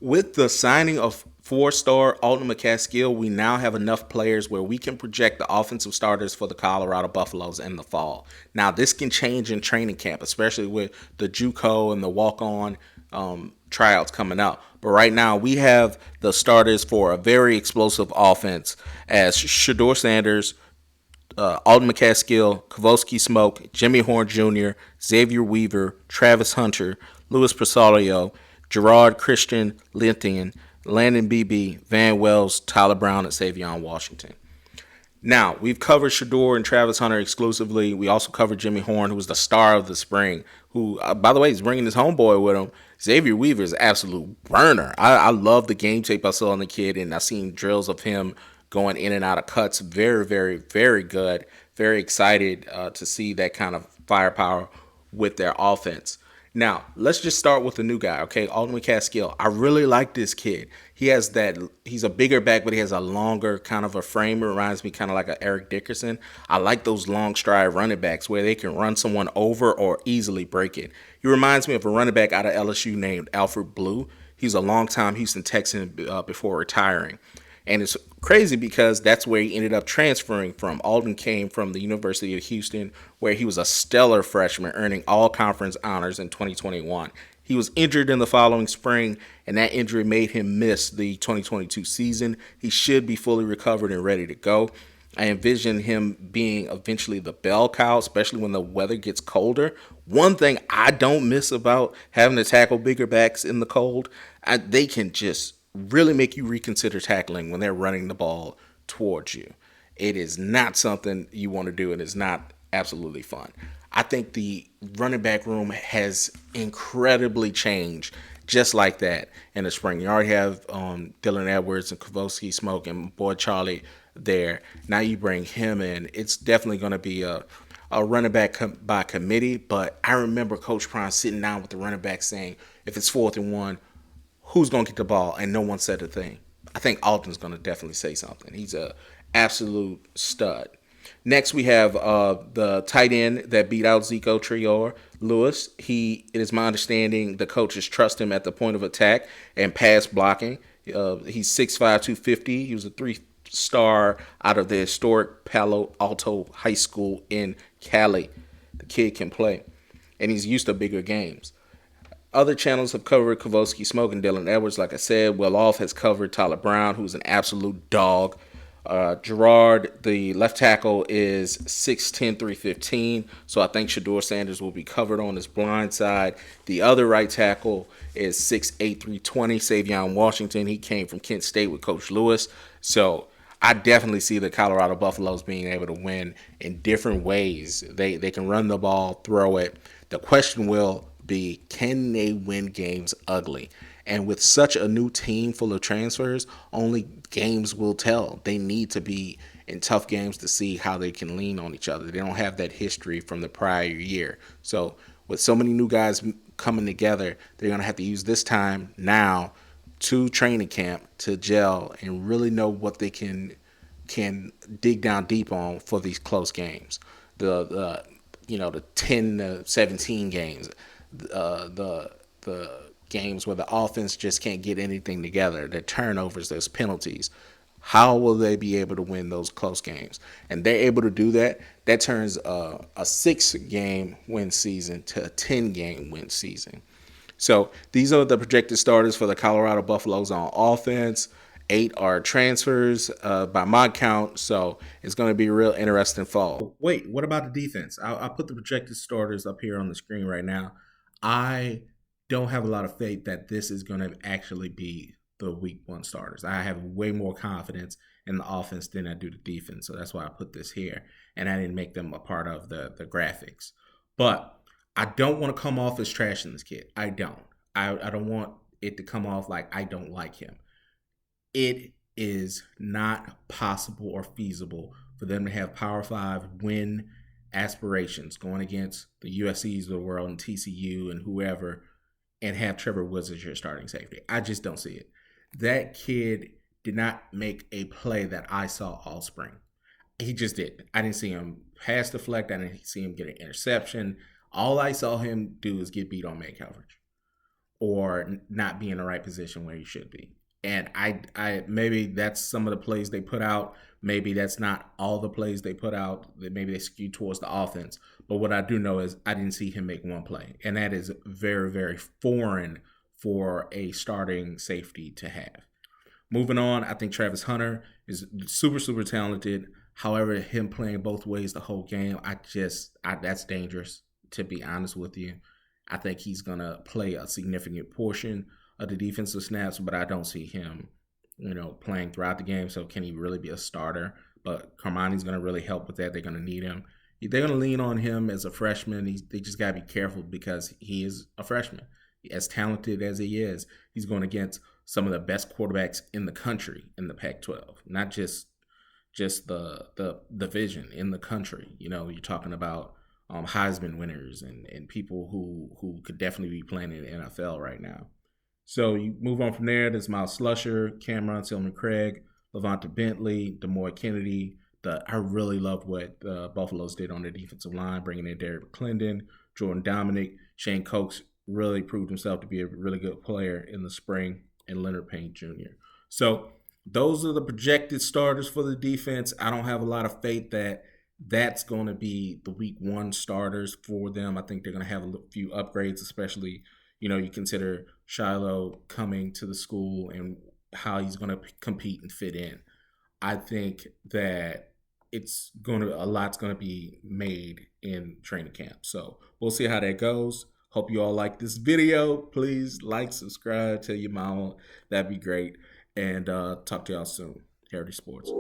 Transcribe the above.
With the signing of four-star Alton McCaskill, we now have enough players where we can project the offensive starters for the Colorado Buffaloes in the fall. Now, this can change in training camp, especially with the JUCO and the walk-on tryouts coming out. But right now, we have the starters for a very explosive offense as Shador Sanders, Alden McCaskill, Kavoski Smoke, Jimmy Horn Jr., Xavier Weaver, Travis Hunter, Louis Presario, Gerard Christian Linton, Landon Beebe, Van Wells, Tyler Brown, and Savion Washington. Now, we've covered Shador and Travis Hunter exclusively. We also covered Jimmy Horn, who was the star of the spring, who, by the way, is bringing his homeboy with him. Xavier Weaver is an absolute burner. I love the game tape I saw on the kid, and I've seen drills of him going in and out of cuts. Very, very, very good. Very excited to see that kind of firepower with their offense. Now, let's just start with the new guy, okay? Alton McCaskill. I really like this kid. He's a bigger back, but he has a longer kind of a frame. It reminds me kind of like a Eric Dickerson. I like those long stride running backs where they can run someone over or easily break it. He reminds me of a running back out of LSU named Alfred Blue. He's a longtime Houston Texan before retiring. And it's crazy because that's where he ended up transferring from. Alden came from the University of Houston, where he was a stellar freshman, earning all conference honors in 2021. He was injured in the following spring, and that injury made him miss the 2022 season. He should be fully recovered and ready to go. I envision him being eventually the bell cow, especially when the weather gets colder. One thing I don't miss about having to tackle bigger backs in the cold, they can just really make you reconsider tackling when they're running the ball towards you. It is not something you want to do, and it's not absolutely fun. I think the running back room has incredibly changed just like that in the spring. You already have Dylan Edwards and Kavoski Smoke and boy Charlie there. Now you bring him in. It's definitely going to be a running back by committee, but I remember Coach Prime sitting down with the running back saying, if it's 4th and 1, who's going to get the ball? And no one said a thing. I think Alton's going to definitely say something. He's a absolute stud. Next, we have the tight end that beat out Zico Trior, Lewis. It is my understanding the coaches trust him at the point of attack and pass blocking. He's 6'5", 250. He was a 3-star out of the historic Palo Alto High School in Cali. The kid can play, and he's used to bigger games. Other channels have covered Kavoski Smoke and Dylan Edwards. Like I said, Will Off has covered Tyler Brown, who's an absolute dog. Gerard, the left tackle, is 6'10", 315. So I think Shador Sanders will be covered on his blind side. The other right tackle is 6'8", 320. Savion Washington. He came from Kent State with Coach Lewis. So I definitely see the Colorado Buffaloes being able to win in different ways. They can run the ball, throw it. The question will be, can they win games ugly? And with such a new team full of transfers, only games will tell. They need to be in tough games to see how they can lean on each other. They don't have that history from the prior year. So with so many new guys coming together, they're going to have to use this time now to training camp to gel and really know what they can dig down deep on for these close games. The 10 to 17 games, the games where the offense just can't get anything together, the turnovers, there's penalties. How will they be able to win those close games? And they're able to do that. That turns a 6-game win season to a 10-game win season. So these are the projected starters for the Colorado Buffaloes on offense. 8 are transfers by my count, so it's going to be a real interesting fall. Wait, what about the defense? I'll put the projected starters up here on the screen right now. I don't have a lot of faith that this is going to actually be the week 1 starters. I have way more confidence in the offense than I do the defense, so that's why I put this here, and I didn't make them a part of the graphics. But I don't want to come off as trashing this kid. I don't. I don't want it to come off like I don't like him. It is not possible or feasible for them to have Power 5 win aspirations going against the USCs of the world and TCU and whoever and have Trevor Woods as your starting safety. I just don't see it. That kid did not make a play that I saw all spring. He just didn't. I didn't see him pass deflect. I didn't see him get an interception. All I saw him do is get beat on man coverage. or not be in the right position where he should be. And I maybe that's some of the plays they put out. Maybe that's not all the plays they put out. Maybe they skew towards the offense. But what I do know is I didn't see him make one play. And that is very, very foreign for a starting safety to have. Moving on, I think Travis Hunter is super, super talented. However, him playing both ways the whole game, that's dangerous, to be honest with you. I think he's going to play a significant portion of the defensive snaps, but I don't see him, playing throughout the game. So can he really be a starter? But Carmani's going to really help with that. They're going to need him. They're going to lean on him as a freshman. They just got to be careful because he is a freshman. As talented as he is, he's going against some of the best quarterbacks in the country in the Pac-12, not just the division in the country. You're talking about Heisman winners and people who could definitely be playing in the NFL right now. So you move on from there. There's Miles Slusher, Cameron Tillman-Craig, Levante Bentley, Demore Kennedy. I really loved what the Buffaloes did on their defensive line, bringing in Derek McClendon, Jordan Dominic, Shane Coates really proved himself to be a really good player in the spring, and Leonard Payne Jr. So those are the projected starters for the defense. I don't have a lot of faith that that's going to be the week one starters for them. I think they're going to have a few upgrades, especially, you consider Shiloh coming to the school and how he's going to compete and fit in. I think that a lot's going to be made in training camp. So we'll see how that goes. Hope you all like this video. Please like, subscribe, tell your mama. That'd be great. And talk to y'all soon. Heritage Sports.